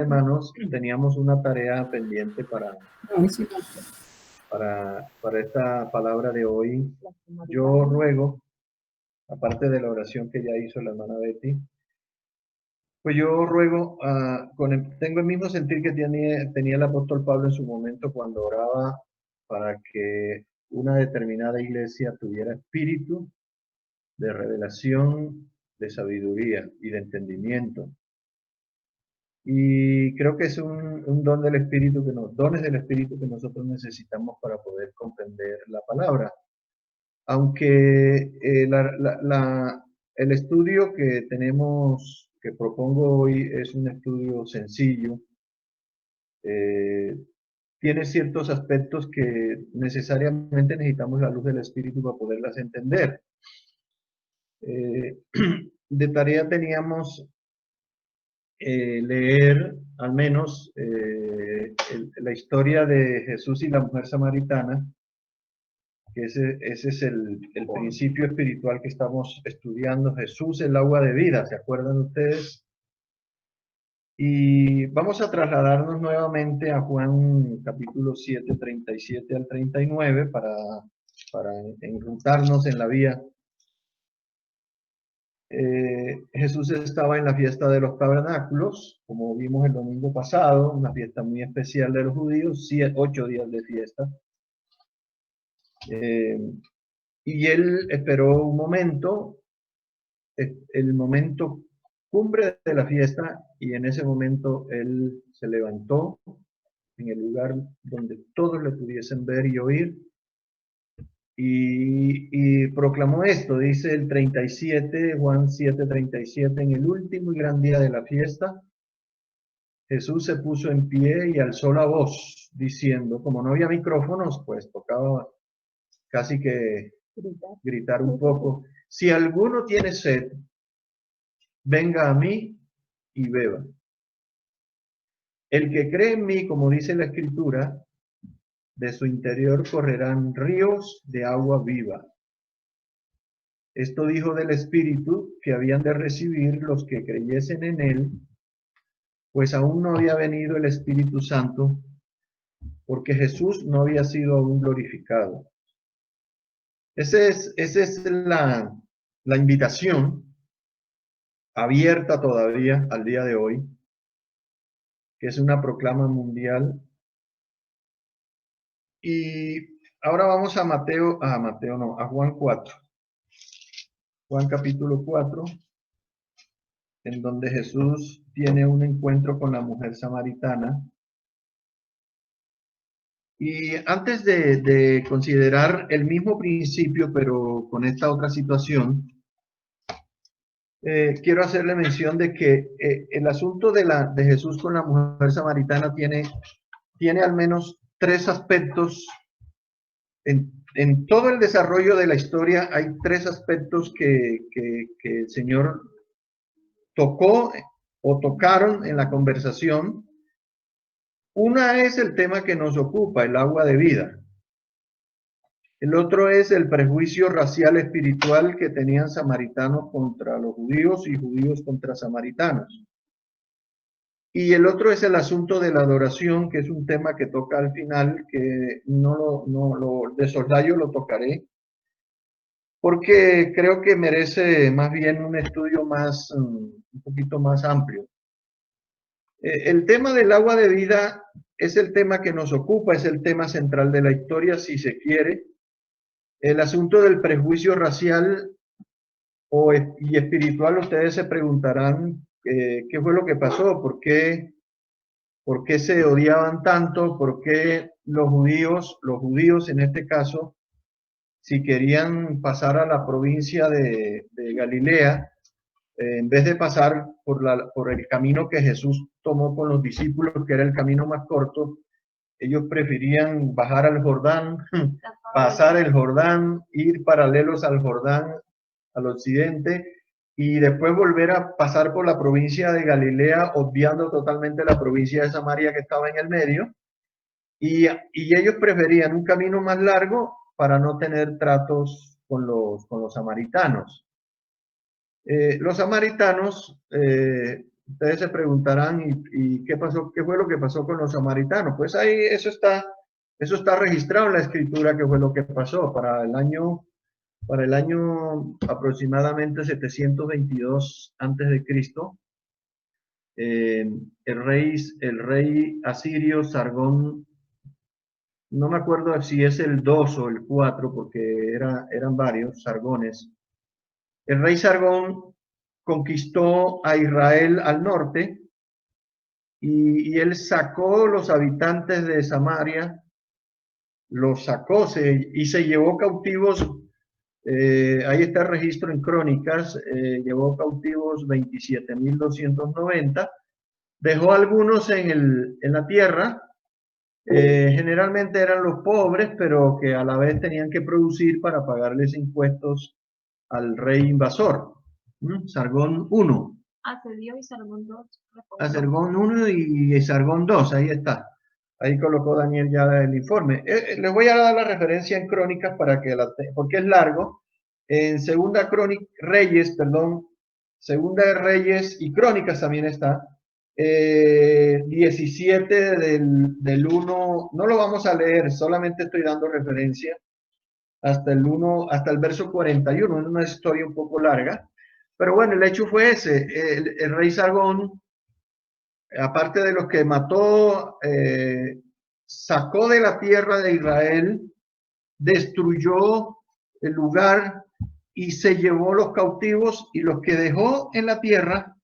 hermanos, teníamos una tarea pendiente para esta palabra de hoy. Yo ruego, aparte de la oración que ya hizo la hermana Betty, pues yo ruego, tengo el mismo sentir que tenía el apóstol Pablo en su momento cuando oraba para que una determinada iglesia tuviera espíritu de revelación, de sabiduría y de entendimiento. Y creo que es un don del Espíritu, dones del Espíritu que nosotros necesitamos para poder comprender la palabra. Aunque el estudio que que propongo hoy, es un estudio sencillo, tiene ciertos aspectos que necesariamente necesitamos la luz del Espíritu para poderlas entender. De tarea teníamos leer al menos la historia de Jesús y la mujer samaritana, que ese es el principio espiritual que estamos estudiando. Jesús, el agua de vida, ¿se acuerdan ustedes? Y vamos a trasladarnos nuevamente a Juan capítulo 7, 37 al 39 para enrutarnos en la vía. Jesús estaba en la fiesta de los tabernáculos, como vimos el domingo pasado, una fiesta muy especial de los judíos, 8 días de fiesta. Y él esperó un momento, el momento cumbre de la fiesta, y en ese momento él se levantó en el lugar donde todos le pudiesen ver y oír, y proclamó esto. Dice el 37, Juan 7, 37, en el último y gran día de la fiesta, Jesús se puso en pie y alzó la voz, diciendo, como no había micrófonos, pues tocaba casi que gritar un poco, si alguno tiene sed, venga a mí y beba. El que cree en mí, como dice la Escritura, de su interior correrán ríos de agua viva. Esto dijo del Espíritu que habían de recibir los que creyesen en él, pues aún no había venido el Espíritu Santo, porque Jesús no había sido aún glorificado. Esa es la invitación abierta todavía al día de hoy, que es una proclama mundial. Y ahora vamos a a Juan 4. Juan capítulo 4, en donde Jesús tiene un encuentro con la mujer samaritana. Y antes de considerar el mismo principio, pero con esta otra situación, quiero hacerle mención de que el asunto de Jesús con la mujer samaritana tiene al menos tres aspectos. En todo el desarrollo de la historia hay tres aspectos que el Señor tocó o tocaron en la conversación. Una es el tema que nos ocupa, el agua de vida. El otro es el prejuicio racial espiritual que tenían samaritanos contra los judíos y judíos contra samaritanos. Y el otro es el asunto de la adoración, que es un tema que toca al final, que de soslayo lo tocaré, porque creo que merece más bien un estudio un poquito más amplio. El tema del agua de vida es el tema que nos ocupa, es el tema central de la historia, si se quiere. El asunto del prejuicio racial y espiritual, ustedes se preguntarán qué fue lo que pasó, por qué se odiaban tanto, por qué los judíos en este caso, si querían pasar a la provincia de Galilea, en vez de pasar por el camino que Jesús tomó con los discípulos, que era el camino más corto, ellos preferían bajar al Jordán, pasar el Jordán, ir paralelos al Jordán, al occidente, y después volver a pasar por la provincia de Galilea, obviando totalmente la provincia de Samaria que estaba en el medio, y ellos preferían un camino más largo para no tener tratos con los samaritanos. Los samaritanos Ustedes se preguntarán, ¿y qué pasó? ¿Qué fue lo que pasó con los samaritanos? Pues ahí eso está registrado en la escritura, que fue lo que pasó para el año aproximadamente 722 antes de Cristo. El rey asirio Sargón, no me acuerdo si es el 2 o el 4, porque eran varios Sargones. El rey Sargón conquistó a Israel al norte y él sacó los habitantes de Samaria, los sacó y se llevó cautivos. Ahí está el registro en Crónicas. Llevó cautivos 27.290, dejó algunos en la tierra. Generalmente eran los pobres, pero que a la vez tenían que producir para pagarles impuestos al rey invasor. Sargón I. Asedió y Sargón II. A Sargón 1 y Sargón 2, ahí está. Ahí colocó Daniel ya el informe. Les voy a dar la referencia en Crónicas porque es largo. En Segunda de Reyes y Crónicas también está. 17 del 1, no lo vamos a leer, solamente estoy dando referencia hasta el verso 41, es una historia un poco larga. Pero bueno, el hecho fue ese. El rey Sargón, aparte de los que mató, sacó de la tierra de Israel, destruyó el lugar y se llevó los cautivos, y los que dejó en la tierra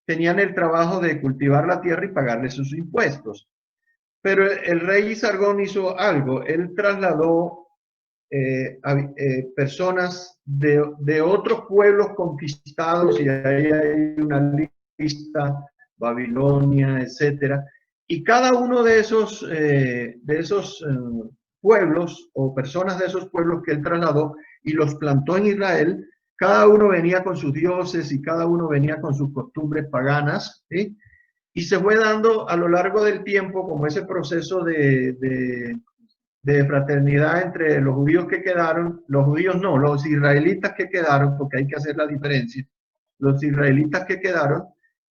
tenían el trabajo de cultivar la tierra y pagarle sus impuestos. Pero el rey Sargón hizo algo. Él trasladó personas de otros pueblos conquistados, y ahí hay una lista: Babilonia, etcétera. Y cada uno de esos pueblos, o personas de esos pueblos que él trasladó y los plantó en Israel, cada uno venía con sus dioses y cada uno venía con sus costumbres paganas, ¿sí? Y se fue dando a lo largo del tiempo como ese proceso de fraternidad entre los judíos que quedaron, los israelitas que quedaron, porque hay que hacer la diferencia, los israelitas que quedaron,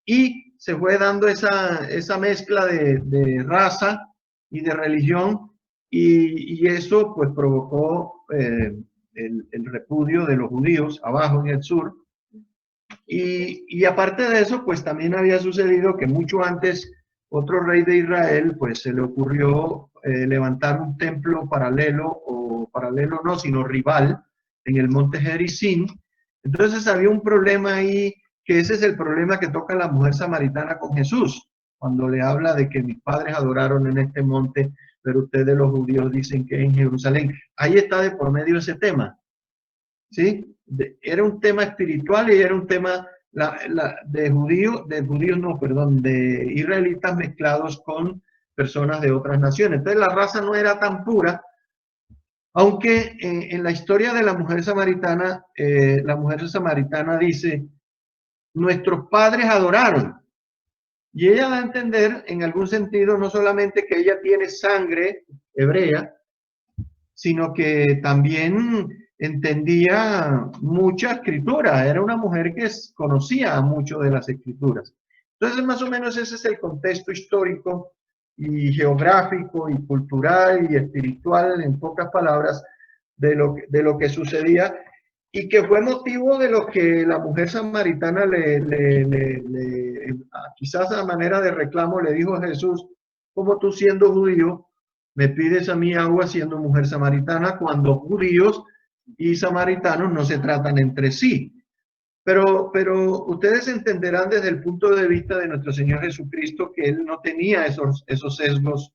y se fue dando esa mezcla de raza y de religión, y eso pues provocó el repudio de los judíos abajo en el sur. Y aparte de eso, pues también había sucedido que mucho antes otro rey de Israel, pues se le ocurrió levantar un templo paralelo, o paralelo no, sino rival, en el monte Gerizim. Entonces había un problema ahí, que ese es el problema que toca la mujer samaritana con Jesús, cuando le habla de que mis padres adoraron en este monte, pero ustedes los judíos dicen que en Jerusalén. Ahí está de por medio ese tema, ¿sí? Era un tema espiritual y era un tema de israelitas mezclados con personas de otras naciones. Entonces la raza no era tan pura, aunque en la historia de la mujer samaritana dice: nuestros padres adoraron. Y ella da a entender, en algún sentido, no solamente que ella tiene sangre hebrea, sino que también entendía mucha escritura. Era una mujer que conocía mucho de las escrituras. Entonces, más o menos ese es el contexto histórico y geográfico y cultural y espiritual, en pocas palabras, de lo que sucedía, y que fue motivo de lo que la mujer samaritana quizás a manera de reclamo le dijo a Jesús: ¿cómo tú, siendo judío, me pides a mí agua siendo mujer samaritana, cuando judíos y samaritanos no se tratan entre sí? Pero ustedes entenderán desde el punto de vista de nuestro Señor Jesucristo que Él no tenía esos sesgos,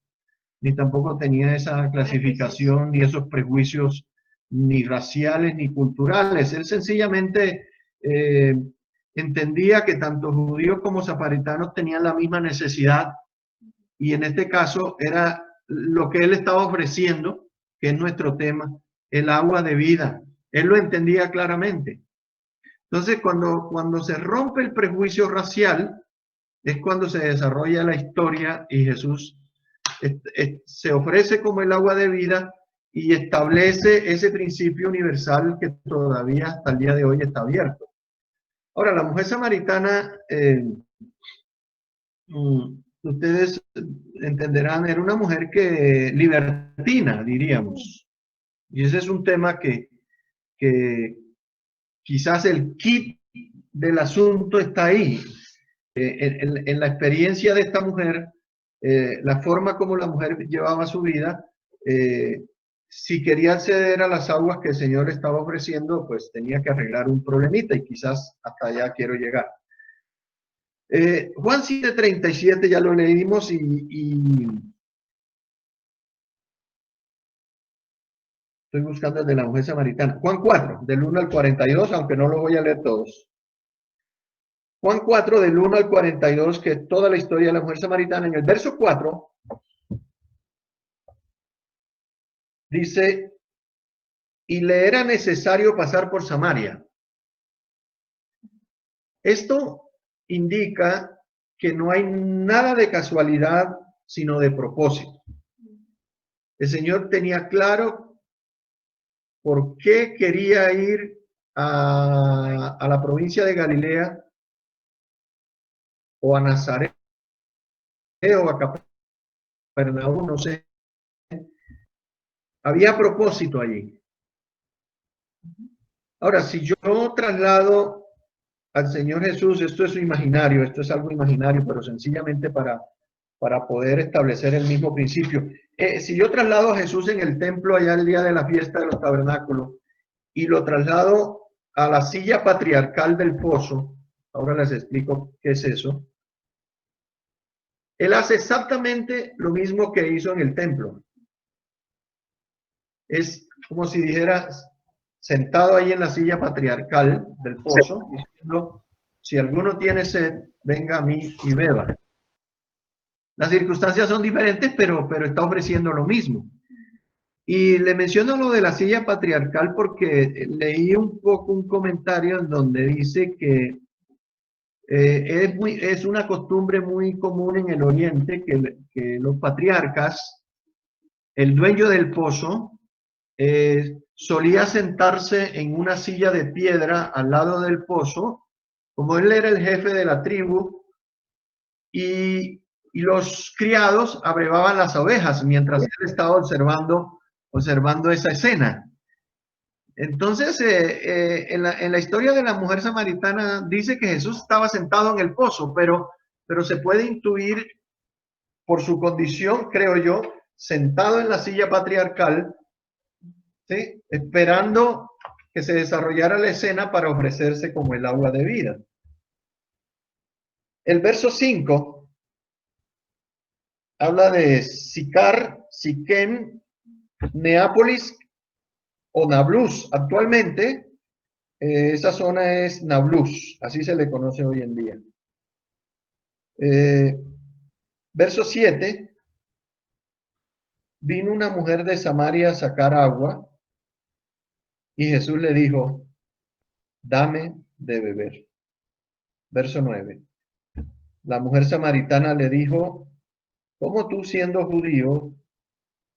ni tampoco tenía esa clasificación, ni esos prejuicios, ni raciales, ni culturales. Él sencillamente entendía que tanto judíos como samaritanos tenían la misma necesidad, y en este caso era lo que él estaba ofreciendo, que es nuestro tema, el agua de vida. Él lo entendía claramente. Entonces, cuando se rompe el prejuicio racial, es cuando se desarrolla la historia, y Jesús se ofrece como el agua de vida y establece ese principio universal que todavía hasta el día de hoy está abierto. Ahora, la mujer samaritana, ustedes entenderán, era una mujer que libertina, diríamos. Y ese es un tema que quizás el kit del asunto está ahí. En la experiencia de esta mujer, la forma como la mujer llevaba su vida, si quería acceder a las aguas que el Señor le estaba ofreciendo, pues tenía que arreglar un problemita y quizás hasta allá quiero llegar. Juan 7:37 ya lo leímos y estoy buscando el de la mujer samaritana. Juan 4, del 1 al 42, aunque no lo voy a leer todos. Juan 4, del 1 al 42, que es toda la historia de la mujer samaritana. En el verso 4 dice, y le era necesario pasar por Samaria. Esto indica que no hay nada de casualidad, sino de propósito. El Señor tenía claro por qué quería ir a la provincia de Galilea o a Nazaret o a Capernaum, no sé. Había propósito allí. Ahora, si yo traslado al Señor Jesús, esto es imaginario, esto es algo imaginario, pero sencillamente para poder establecer el mismo principio. Si yo traslado a Jesús en el templo allá el día de la fiesta de los tabernáculos y lo traslado a la silla patriarcal del pozo, ahora les explico qué es eso. Él hace exactamente lo mismo que hizo en el templo. Es como si dijera, sentado ahí en la silla patriarcal del pozo, diciendo, si alguno tiene sed, venga a mí y beba. Las circunstancias son diferentes, pero está ofreciendo lo mismo. Y le menciono lo de la silla patriarcal porque leí un poco un comentario en donde dice que es una costumbre muy común en el Oriente que los patriarcas, el dueño del pozo, solía sentarse en una silla de piedra al lado del pozo, como él era el jefe de la tribu, y los criados abrevaban las ovejas mientras él estaba observando esa escena. Entonces, en la historia de la mujer samaritana dice que Jesús estaba sentado en el pozo, pero se puede intuir por su condición, creo yo, sentado en la silla patriarcal, ¿sí? Esperando que se desarrollara la escena para ofrecerse como el agua de vida. El verso 5 habla de Sicar, Siquem, Neápolis o Nablus. Actualmente, esa zona es Nablus, así se le conoce hoy en día. Verso 7, vino una mujer de Samaria a sacar agua y Jesús le dijo, dame de beber. Verso 9, la mujer samaritana le dijo, ¿cómo tú siendo judío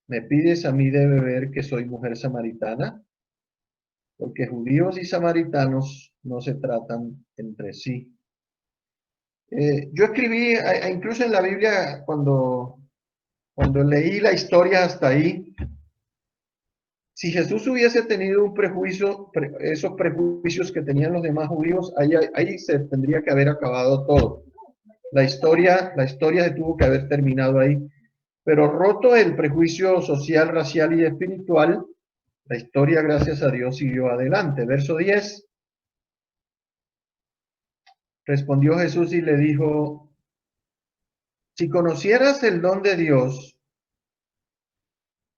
me pides a mí de beber que soy mujer samaritana? Porque judíos y samaritanos no se tratan entre sí. Yo escribí, incluso en la Biblia, cuando leí la historia hasta ahí, si Jesús hubiese tenido un prejuicio, esos prejuicios que tenían los demás judíos, ahí se tendría que haber acabado todo. La historia se tuvo que haber terminado ahí. Pero roto el prejuicio social, racial y espiritual, la historia, gracias a Dios, siguió adelante. Verso 10. Respondió Jesús y le dijo, si conocieras el don de Dios,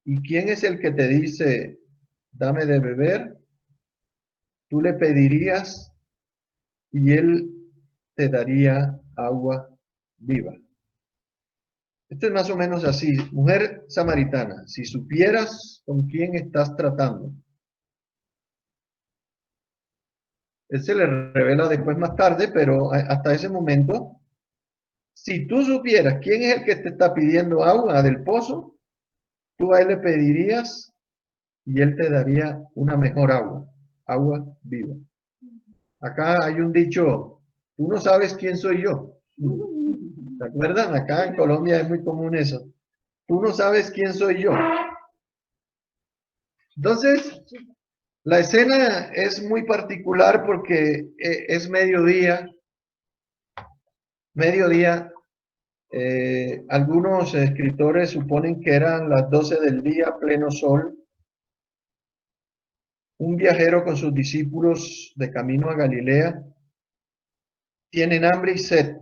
¿y quién es el que te dice, dame de beber? Tú le pedirías y él te daría agua viva. Esto es más o menos así. Mujer samaritana, si supieras con quién estás tratando. Él se le revela después más tarde, pero hasta ese momento, si tú supieras quién es el que te está pidiendo agua del pozo, tú a él le pedirías y él te daría una mejor agua, agua viva. Acá hay un dicho, tú no sabes quién soy yo. ¿Se acuerdan? Acá en Colombia es muy común eso. Tú no sabes quién soy yo. Entonces, la escena es muy particular porque es mediodía. Mediodía, algunos escritores suponen que eran las 12 del día, pleno sol. Un viajero con sus discípulos de camino a Galilea tienen hambre y sed.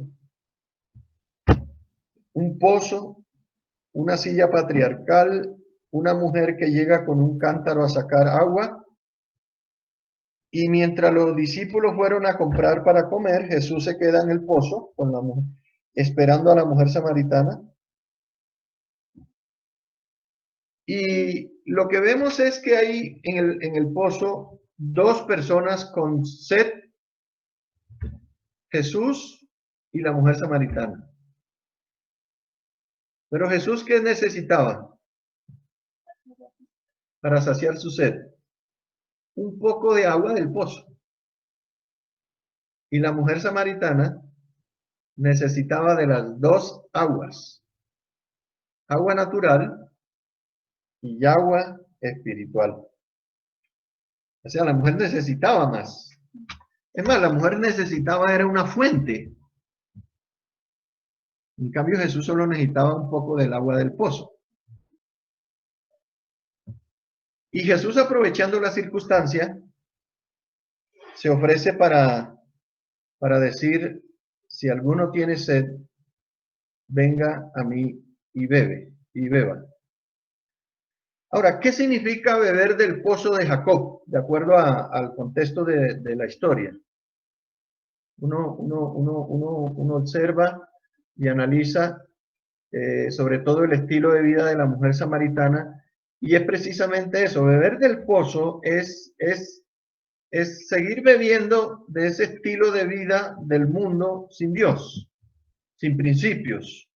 Un pozo, una silla patriarcal, una mujer que llega con un cántaro a sacar agua. Y mientras los discípulos fueron a comprar para comer, Jesús se queda en el pozo con la mujer, esperando a la mujer samaritana. Y lo que vemos es que hay en el pozo dos personas con sed, Jesús y la mujer samaritana. Pero Jesús, ¿qué necesitaba para saciar su sed? Un poco de agua del pozo. Y la mujer samaritana necesitaba de las dos aguas, agua natural y agua espiritual. O sea, la mujer necesitaba más. Es más, la mujer necesitaba era una fuente. En cambio, Jesús solo necesitaba un poco del agua del pozo. Y Jesús, aprovechando la circunstancia, se ofrece para decir, si alguno tiene sed, venga a mí y beba. Ahora, ¿qué significa beber del pozo de Jacob? De acuerdo al contexto de la historia. Uno observa y analiza sobre todo el estilo de vida de la mujer samaritana, y es precisamente eso, beber del pozo es seguir bebiendo de ese estilo de vida del mundo sin Dios, sin principios,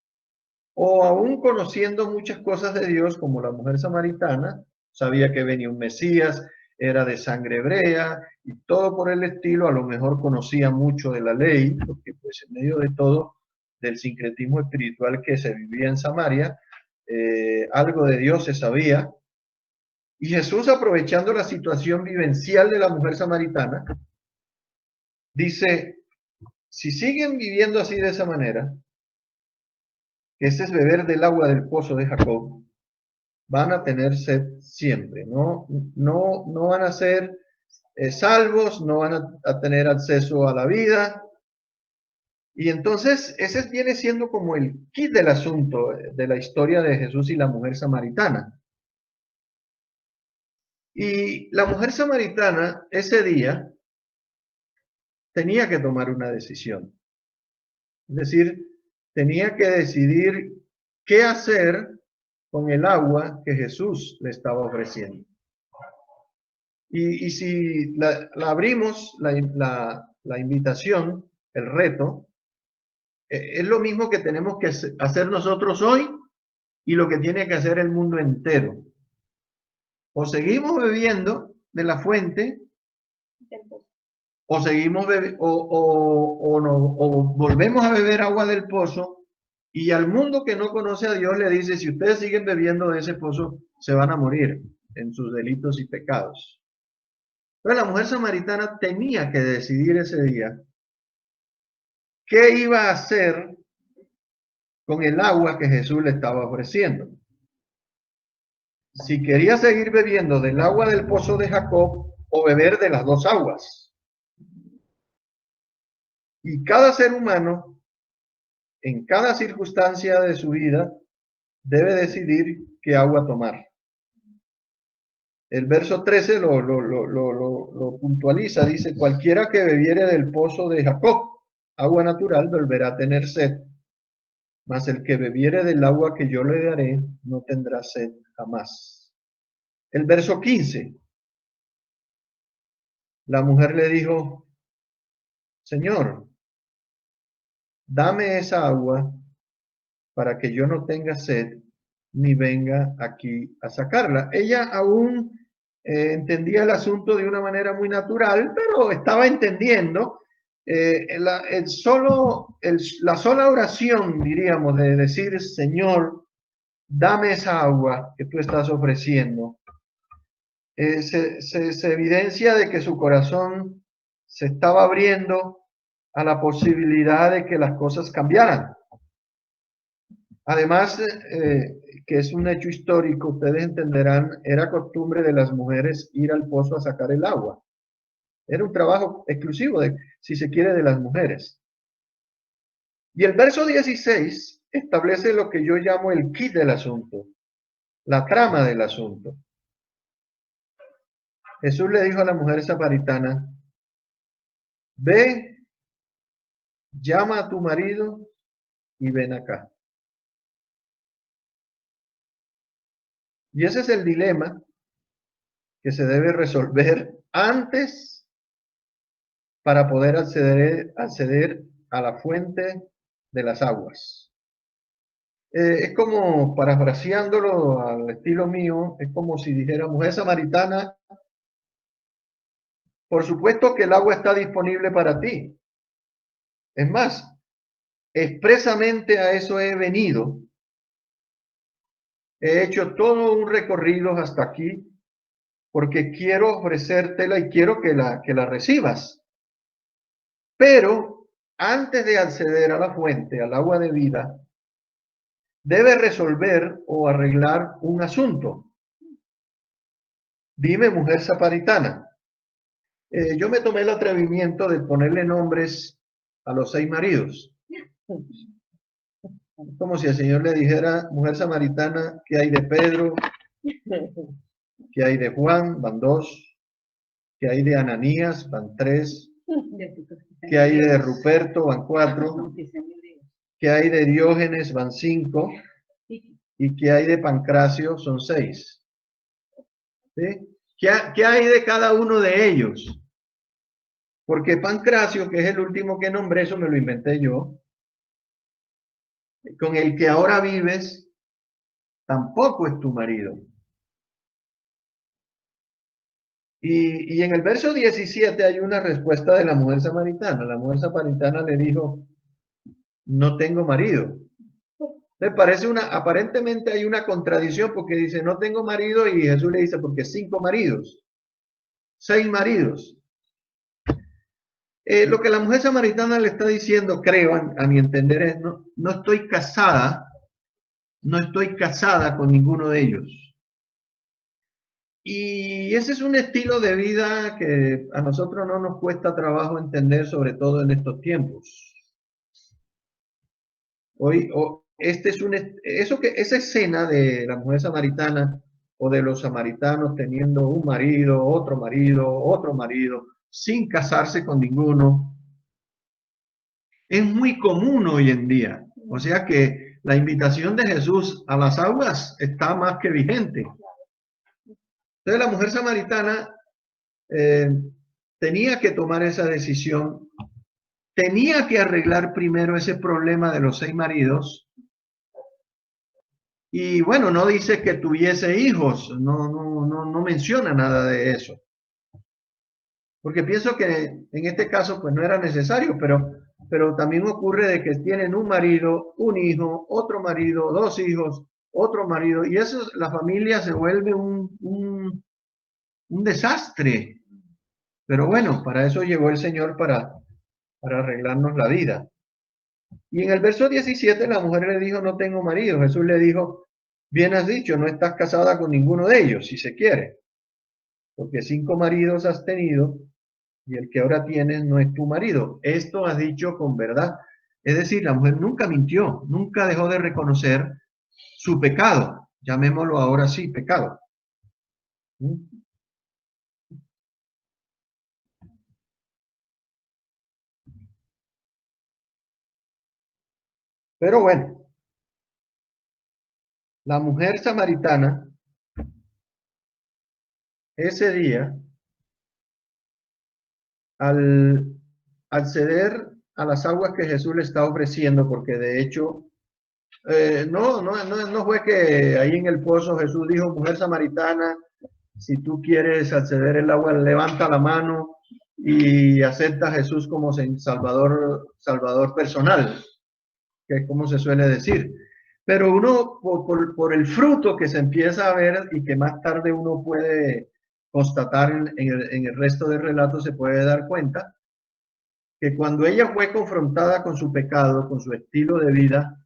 o aún conociendo muchas cosas de Dios, como la mujer samaritana, sabía que venía un Mesías, era de sangre hebrea y todo por el estilo, a lo mejor conocía mucho de la ley, porque pues en medio de todo, del sincretismo espiritual que se vivía en Samaria, algo de Dios se sabía. Y Jesús, aprovechando la situación vivencial de la mujer samaritana, dice, si siguen viviendo así de esa manera, que ese es beber del agua del pozo de Jacob, van a tener sed siempre, no van a ser salvos, no van a tener acceso a la vida. Y entonces ese viene siendo como el kit del asunto de la historia de Jesús y la mujer samaritana. Y la mujer samaritana ese día tenía que tomar una decisión. Es decir, tenía que decidir qué hacer con el agua que Jesús le estaba ofreciendo. Y si la abrimos, la invitación, el reto, es lo mismo que tenemos que hacer nosotros hoy y lo que tiene que hacer el mundo entero. O seguimos bebiendo de la fuente, o seguimos o volvemos a beber agua del pozo, y al mundo que no conoce a Dios le dice, si ustedes siguen bebiendo de ese pozo, se van a morir en sus delitos y pecados. Entonces la mujer samaritana tenía que decidir ese día qué iba a hacer con el agua que Jesús le estaba ofreciendo. Si quería seguir bebiendo del agua del pozo de Jacob o beber de las dos aguas. Y cada ser humano, en cada circunstancia de su vida, debe decidir qué agua tomar. El verso 13 lo puntualiza, dice, cualquiera que bebiere del pozo de Jacob, agua natural, volverá a tener sed, mas el que bebiere del agua que yo le daré, no tendrá sed jamás. El verso 15, la mujer le dijo, Señor, dame esa agua para que yo no tenga sed, ni venga aquí a sacarla. Ella aún entendía el asunto de una manera muy natural, pero estaba entendiendo. La sola oración, diríamos, de decir, Señor, dame esa agua que tú estás ofreciendo, se evidencia de que su corazón se estaba abriendo a la posibilidad de que las cosas cambiaran. Además, que es un hecho histórico, ustedes entenderán, era costumbre de las mujeres ir al pozo a sacar el agua. Era un trabajo exclusivo, si se quiere, de las mujeres. Y el verso 16 establece lo que yo llamo el quid del asunto, la trama del asunto. Jesús le dijo a la mujer samaritana, ve, llama a tu marido y ven acá. Y ese es el dilema que se debe resolver antes para poder acceder a la fuente de las aguas. Es como, parafraseándolo al estilo mío, es como si dijera, mujer samaritana, por supuesto que el agua está disponible para ti. Es más, expresamente a eso he venido. He hecho todo un recorrido hasta aquí porque quiero ofrecértela y quiero que la recibas. Pero antes de acceder a la fuente, al agua de vida, debe resolver o arreglar un asunto. Dime, mujer samaritana. Yo me tomé el atrevimiento de ponerle nombres a los 6 maridos. Como si el Señor le dijera, mujer samaritana, ¿qué hay de Pedro? ¿Qué hay de Juan? Van 2. ¿Qué hay de Ananías? Van 3. ¿Qué hay de Ruperto? Van 4. ¿Qué hay de Diógenes? Van 5. ¿Y qué hay de Pancracio? Son 6. ¿Sí? ¿Qué hay de cada uno de ellos? Porque Pancracio, que es el último que nombré, eso me lo inventé yo, con el que ahora vives, tampoco es tu marido. Y en el verso 17 hay una respuesta de la mujer samaritana. La mujer samaritana le dijo, no tengo marido. Me parece aparentemente hay una contradicción porque dice, no tengo marido, y Jesús le dice, porque 5 maridos, 6 maridos. Lo que la mujer samaritana le está diciendo, creo, a mi entender, es, no estoy casada con ninguno de ellos. Y ese es un estilo de vida que a nosotros no nos cuesta trabajo entender, sobre todo en estos tiempos. Esa escena de la mujer samaritana o de los samaritanos teniendo un marido, otro marido, sin casarse con ninguno, es muy común hoy en día. O sea que la invitación de Jesús a las aguas está más que vigente. Entonces la mujer samaritana tenía que tomar esa decisión, tenía que arreglar primero ese problema de los 6 maridos. Y bueno, no dice que tuviese hijos, no menciona nada de eso. Porque pienso que en este caso pues no era necesario, pero también ocurre de que tienen un marido, un hijo, otro marido, 2 hijos, otro marido, y eso, la familia se vuelve un desastre. Pero bueno, para eso llegó el Señor, para arreglarnos la vida. Y en el verso 17 la mujer le dijo, no tengo marido. Jesús le dijo, bien has dicho, no estás casada con ninguno de ellos, si se quiere. Porque 5 maridos has tenido y el que ahora tienes no es tu marido. Esto has dicho con verdad. Es decir, la mujer nunca mintió, nunca dejó de reconocer su pecado. Llamémoslo ahora sí, pecado. Pero bueno, la mujer samaritana, ese día, al acceder a las aguas que Jesús le está ofreciendo, porque de hecho, no fue que ahí en el pozo Jesús dijo, mujer samaritana, Si tú quieres acceder al agua, levanta la mano y acepta a Jesús como Salvador personal, que es como se suele decir. Pero uno, por el fruto que se empieza a ver y que más tarde uno puede constatar en el resto del relato, se puede dar cuenta que cuando ella fue confrontada con su pecado, con su estilo de vida,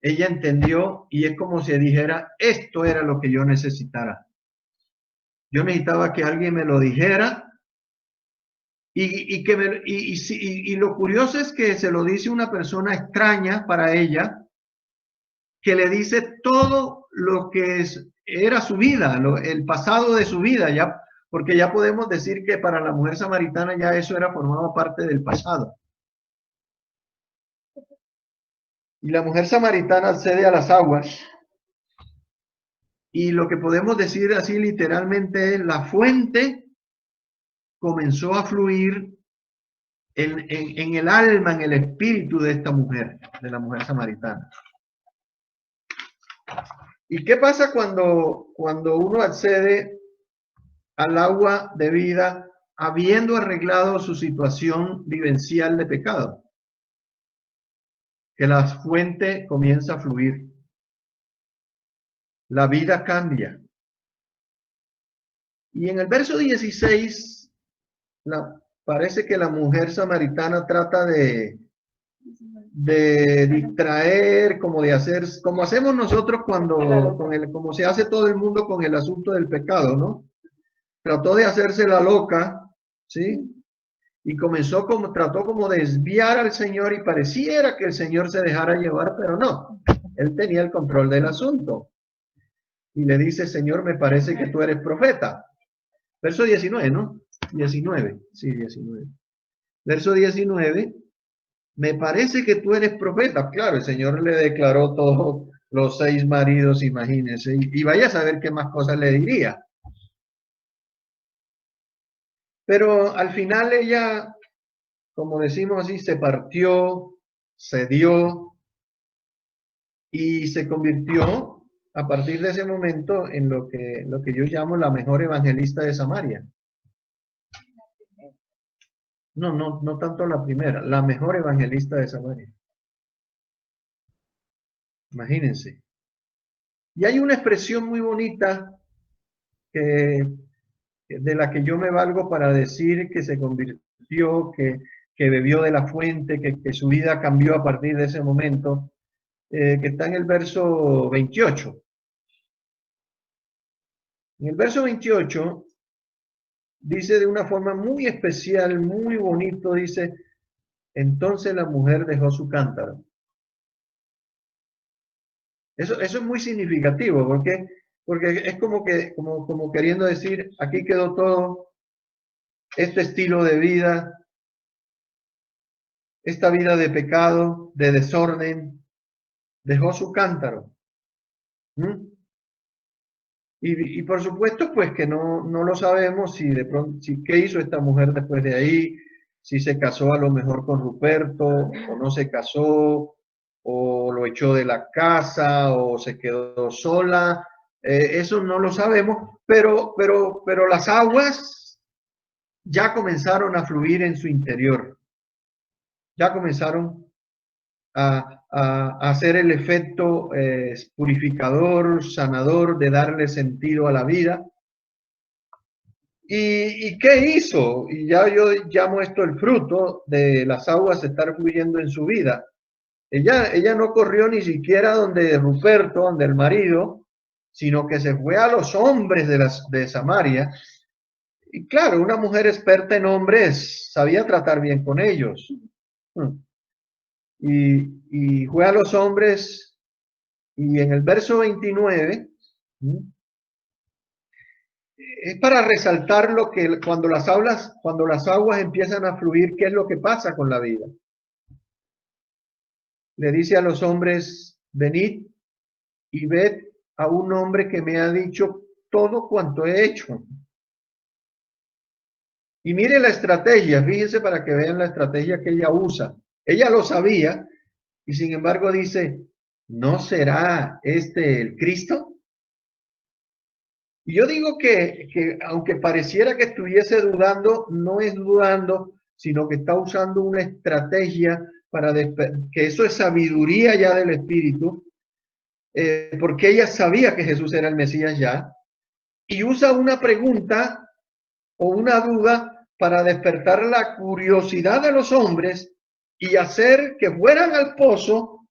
ella entendió y es como si dijera, esto era lo que yo necesitara. Yo necesitaba que alguien me lo dijera y lo curioso es que se lo dice una persona extraña para ella, que le dice todo lo que era su vida, el pasado de su vida, ya, porque ya podemos decir que para la mujer samaritana ya eso era formado parte del pasado. Y la mujer samaritana accede a las aguas y lo que podemos decir así literalmente es la fuente comenzó a fluir en el alma, en el espíritu de esta mujer, de la mujer samaritana. ¿Y qué pasa cuando uno accede al agua de vida habiendo arreglado su situación vivencial de pecado? Que la fuente comienza a fluir. La vida cambia. Y en el verso 16, parece que la mujer samaritana trata de distraer, como de hacer, como hacemos nosotros como se hace todo el mundo con el asunto del pecado, ¿no? Trató de hacerse la loca, ¿sí? Y trató como de desviar al Señor y pareciera que el Señor se dejara llevar, pero no, él tenía el control del asunto. Y le dice, Señor, me parece que tú eres profeta. Verso 19, ¿no? 19, sí, 19. Verso 19, me parece que tú eres profeta. Claro, el Señor le declaró todos los 6 maridos, imagínense, y vaya a saber qué más cosas le diría. Pero al final ella, como decimos así, se partió, cedió y se convirtió a partir de ese momento en lo que yo llamo la mejor evangelista de Samaria. No tanto la primera, la mejor evangelista de Samaria. Imagínense. Y hay una expresión muy bonita de la que yo me valgo para decir que se convirtió, que bebió de la fuente, que su vida cambió a partir de ese momento, que está en el verso 28. En el verso 28 dice de una forma muy especial, muy bonito, dice, entonces la mujer dejó su cántaro. Eso es muy significativo, porque es como queriendo decir, aquí quedó todo, este estilo de vida, esta vida de pecado, de desorden, dejó su cántaro. ¿Mm? Y por supuesto, pues que no lo sabemos si de pronto, qué hizo esta mujer después de ahí, si se casó a lo mejor con Ruperto, o no se casó, o lo echó de la casa, o se quedó sola. Eso no lo sabemos, pero las aguas ya comenzaron a fluir en su interior. Ya comenzaron a hacer el efecto purificador, sanador, de darle sentido a la vida. ¿Y qué hizo? Y ya yo llamo esto el fruto de las aguas estar fluyendo en su vida. Ella no corrió ni siquiera donde Ruperto, donde el marido, sino que se fue a los hombres de Samaria. Y claro, una mujer experta en hombres sabía tratar bien con ellos. Y fue a los hombres, y en el verso 29, es para resaltar lo que cuando las aguas empiezan a fluir, ¿qué es lo que pasa con la vida? Le dice a los hombres, venid y ved a un hombre que me ha dicho todo cuanto he hecho. Y mire la estrategia, fíjense para que vean la estrategia que ella usa. Ella lo sabía y sin embargo dice, ¿no será este el Cristo? Y yo digo que aunque pareciera que estuviese dudando, no es dudando, sino que está usando una estrategia para que eso es sabiduría ya del Espíritu, porque ella sabía que Jesús era el Mesías ya, y usa una pregunta o una duda para despertar la curiosidad de los hombres y hacer que fueran al pozo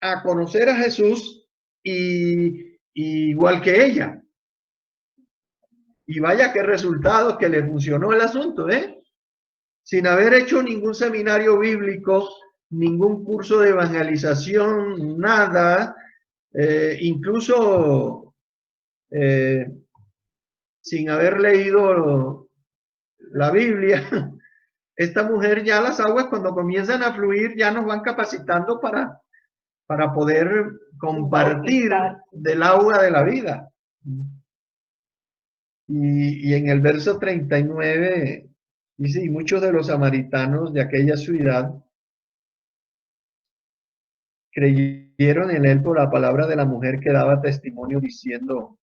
a conocer a Jesús igual que ella. Y vaya qué resultados, que le funcionó el asunto, ¿eh? Sin haber hecho ningún seminario bíblico, ningún curso de evangelización, nada, incluso sin haber leído la Biblia, esta mujer ya las aguas cuando comienzan a fluir ya nos van capacitando para poder compartir del agua de la vida. Y en el verso 39 dice, y muchos de los samaritanos de aquella ciudad creyeron en él por la palabra de la mujer que daba testimonio diciendo,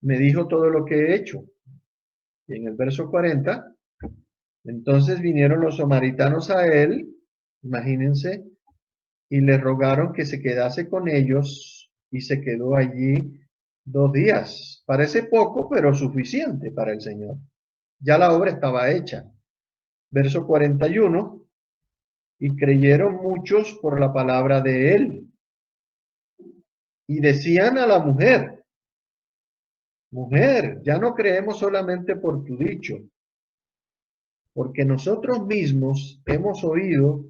me dijo todo lo que he hecho. Y en el verso 40, entonces vinieron los samaritanos a él, imagínense, y le rogaron que se quedase con ellos y se quedó allí 2 días. Parece poco, pero suficiente para el Señor. Ya la obra estaba hecha. Verso 41, y creyeron muchos por la palabra de él. Y decían a la mujer, mujer, ya no creemos solamente por tu dicho, porque nosotros mismos hemos oído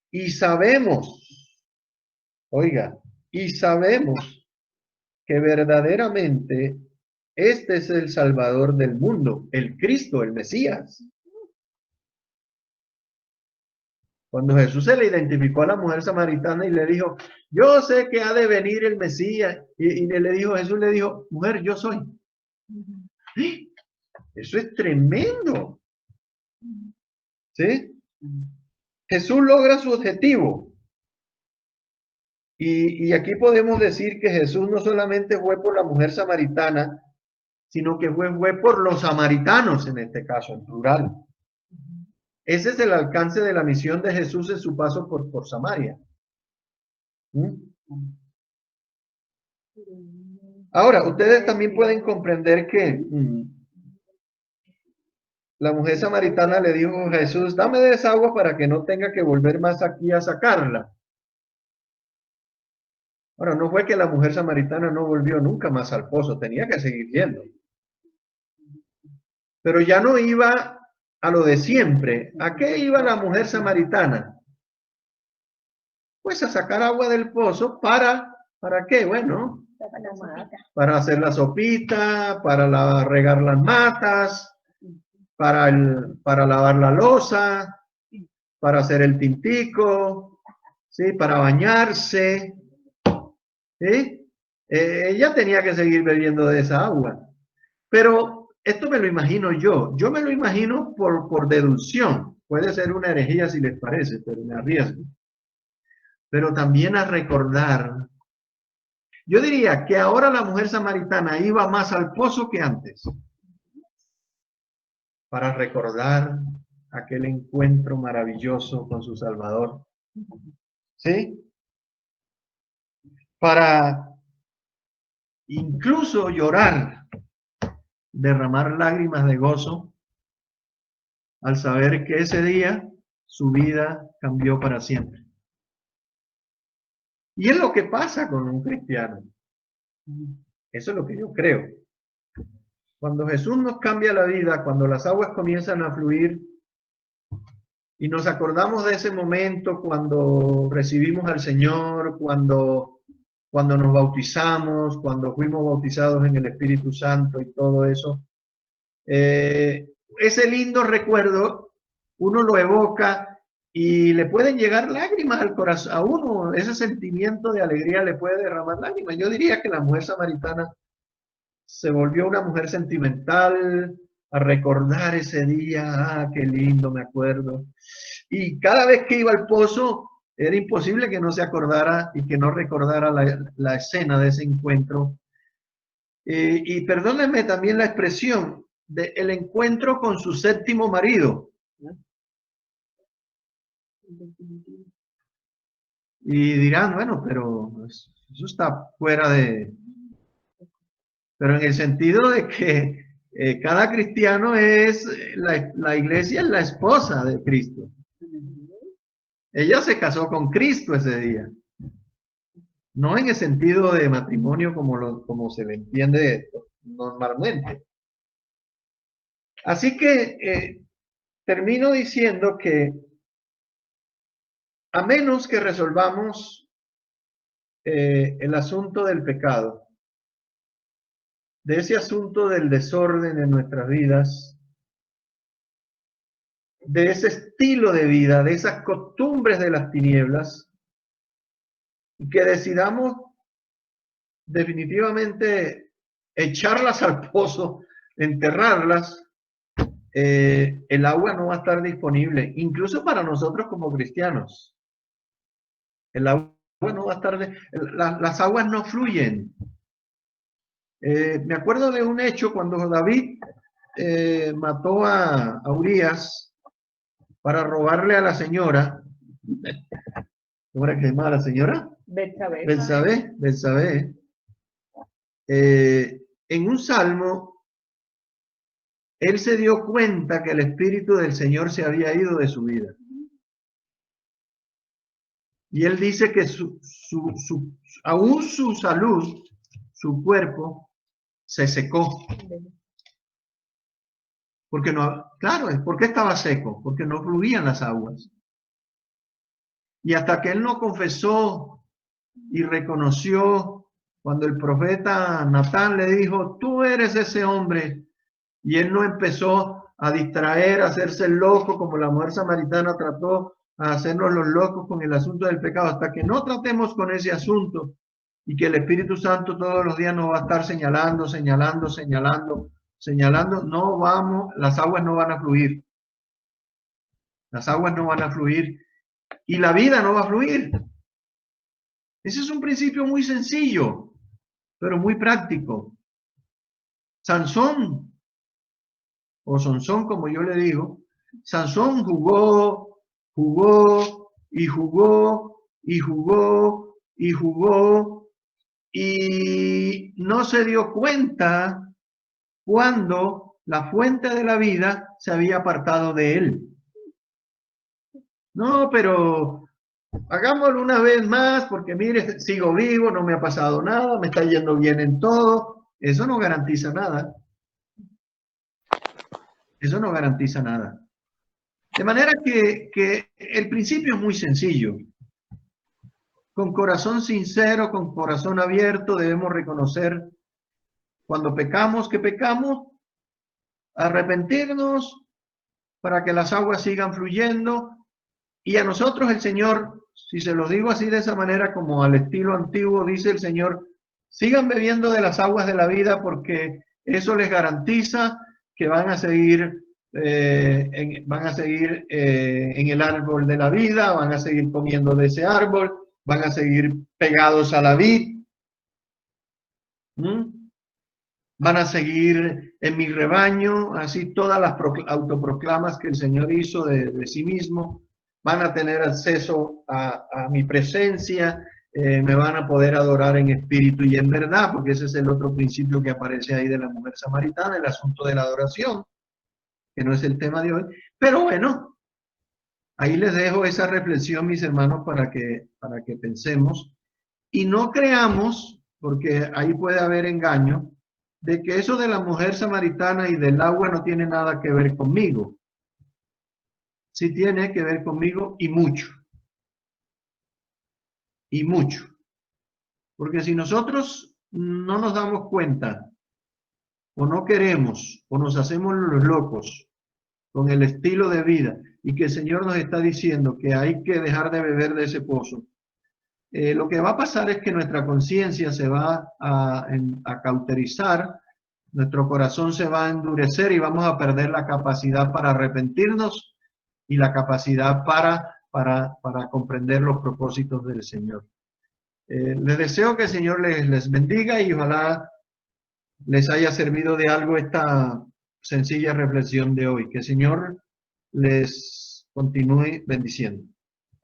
y sabemos, oiga, y sabemos que verdaderamente este es el Salvador del mundo, el Cristo, el Mesías. Cuando Jesús se le identificó a la mujer samaritana y le dijo, yo sé que ha de venir el Mesías, y le dijo, Jesús le dijo, mujer, yo soy. ¿Sí? Eso es tremendo. ¿Sí? Jesús logra su objetivo. Y aquí podemos decir que Jesús no solamente fue por la mujer samaritana, sino que fue por los samaritanos en este caso, en plural. Ese es el alcance de la misión de Jesús en su paso por Samaria. Ahora, ustedes también pueden comprender que la mujer samaritana le dijo a Jesús, dame de esa agua para que no tenga que volver más aquí a sacarla. Ahora, no fue que la mujer samaritana no volvió nunca más al pozo, tenía que seguir yendo. Pero ya no iba a lo de siempre. ¿A qué iba la mujer samaritana? Pues a sacar agua del pozo ¿para qué? Bueno, para hacer la sopita, para regar las matas, para lavar la loza, para hacer el tintico, ¿sí? Para bañarse, ¿sí? Ella tenía que seguir bebiendo de esa agua. Pero esto me lo imagino yo me lo imagino por deducción. Puede ser una herejía si les parece, pero me arriesgo. Pero también a recordar, yo diría que ahora la mujer samaritana iba más al pozo que antes, para recordar aquel encuentro maravilloso con su Salvador. ¿Sí? Para incluso llorar, derramar lágrimas de gozo al saber que ese día su vida cambió para siempre. Y es lo que pasa con un cristiano. Eso es lo que yo creo. Cuando Jesús nos cambia la vida, cuando las aguas comienzan a fluir y nos acordamos de ese momento cuando recibimos al Señor, cuando nos bautizamos, cuando fuimos bautizados en el Espíritu Santo y todo eso, ese lindo recuerdo uno lo evoca y le pueden llegar lágrimas al corazón a uno, ese sentimiento de alegría le puede derramar lágrimas. Yo diría que la mujer samaritana se volvió una mujer sentimental a recordar ese día, qué lindo, me acuerdo. Y cada vez que iba al pozo, era imposible que no se acordara y que no recordara la escena de ese encuentro Y perdónenme también la expresión de el encuentro con su séptimo marido. Y dirán, bueno, pero eso está fuera de... Pero en el sentido de que cada cristiano es, la iglesia es la esposa de Cristo. Ella se casó con Cristo ese día. No en el sentido de matrimonio como se le entiende normalmente. Así que termino diciendo que a menos que resolvamos el asunto del pecado, de ese asunto del desorden en nuestras vidas, de ese estilo de vida, de esas costumbres de las tinieblas, y que decidamos definitivamente echarlas al pozo, enterrarlas, el agua no va a estar disponible, incluso para nosotros como cristianos. El agua no va a estar, las aguas no fluyen. Me acuerdo de un hecho cuando David mató a Urías para robarle a la señora. ¿Cómo era que se llamaba la señora? Betsabé. Betsabé. En un salmo, él se dio cuenta que el Espíritu del Señor se había ido de su vida. Y él dice que aún su salud, su cuerpo, se secó. Porque no, claro, ¿por qué estaba seco? Porque no fluían las aguas. Y hasta que él no confesó y reconoció, cuando el profeta Natán le dijo, tú eres ese hombre, y él no empezó a distraer, a hacerse loco, como la mujer samaritana trató a hacernos los locos con el asunto del pecado, hasta que no tratemos con ese asunto, y que el Espíritu Santo todos los días nos va a estar señalando, no vamos, las aguas no van a fluir. Las aguas no van a fluir y la vida no va a fluir. Ese es un principio muy sencillo, pero muy práctico. Sansón, o Sansón como yo le digo, Sansón jugó y no se dio cuenta cuando la fuente de la vida se había apartado de él. No, pero hagámoslo una vez más porque mire, sigo vivo, no me ha pasado nada, me está yendo bien en todo. Eso no garantiza nada. Eso no garantiza nada. De manera que el principio es muy sencillo. Con corazón sincero, con corazón abierto, debemos reconocer cuando pecamos, que pecamos, arrepentirnos para que las aguas sigan fluyendo. Y a nosotros el Señor, si se los digo así de esa manera, como al estilo antiguo, dice el Señor, sigan bebiendo de las aguas de la vida porque eso les garantiza que van a seguir en el árbol de la vida, van a seguir comiendo de ese árbol, van a seguir pegados a la vid, van a seguir en mi rebaño, así todas las autoproclamas que el Señor hizo de sí mismo, van a tener acceso a mi presencia, me van a poder adorar en espíritu y en verdad, porque ese es el otro principio que aparece ahí de la mujer samaritana, el asunto de la adoración, que no es el tema de hoy. Pero bueno, ahí les dejo esa reflexión, mis hermanos, para que pensemos y no creamos, porque ahí puede haber engaño, de que eso de la mujer samaritana y del agua no tiene nada que ver conmigo. Sí tiene que ver conmigo y mucho. Y mucho. Porque si nosotros no nos damos cuenta, o no queremos, o nos hacemos los locos con el estilo de vida, y que el Señor nos está diciendo que hay que dejar de beber de ese pozo, lo que va a pasar es que nuestra conciencia se va a cauterizar, nuestro corazón se va a endurecer y vamos a perder la capacidad para arrepentirnos y la capacidad para comprender los propósitos del Señor. Les deseo que el Señor les bendiga y ojalá les haya servido de algo esta sencilla reflexión de hoy. Que el Señor les continúe bendiciendo.